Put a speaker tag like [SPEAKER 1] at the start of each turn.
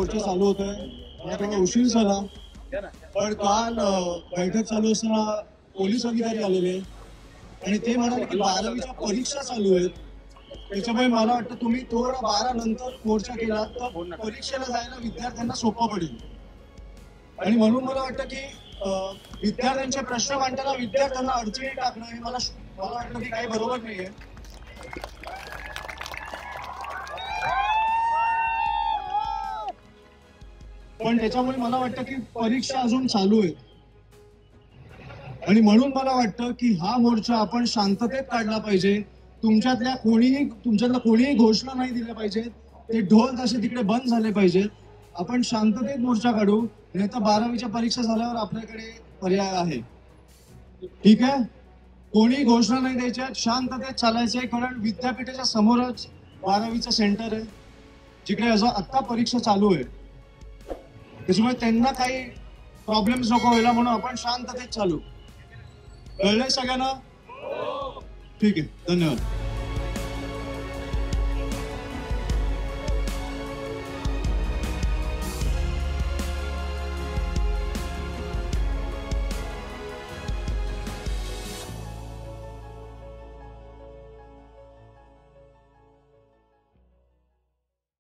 [SPEAKER 1] मोर्चा चालू होतोय. मला थोडा उशीर झाला, पण काल बैठक चालू असताना पोलीस अधिकारी आलेले आणि ते म्हणाले की 12वीच्या परीक्षा चालू आहेत, त्याच्यामुळे मला वाटतं तुम्ही थोडं 12 नंतर मोर्चा केला तर परीक्षेला जायला विद्यार्थ्यांना सोपं पडेल. आणि म्हणून मला वाटतं की विद्यार्थ्यांचे प्रश्न मांडताना विद्यार्थ्यांना अडचणी टाकणं हे मला वाटतं की काही बरोबर नाहीये. पण त्याच्यामुळे मला वाटतं की परीक्षा अजून चालू आहे आणि म्हणून मला वाटतं की हा मोर्चा आपण शांततेत काढला पाहिजे. तुमच्यातल्या कोणीही घोषणा नाही दिल्या पाहिजेत. ते ढोल तसे तिकडे बंद झाले पाहिजेत. आपण शांततेत मोर्चा काढू, नाही तर 12वीच्या परीक्षा झाल्यावर आपल्याकडे पर्याय आहे. ठीक आहे, कोणी घोषणा नाही द्यायच्या, शांततेत चालायचंय. कारण विद्यापीठाच्या समोरच 12वीचं सेंटर आहे, जिकडे आता परीक्षा चालू आहे. त्याच्यामुळे त्यांना काही प्रॉब्लेम्स नको व्हायला म्हणून आपण शांततेत चालू. कळलंय सगळ्यांना? ठीक आहे, धन्यवाद.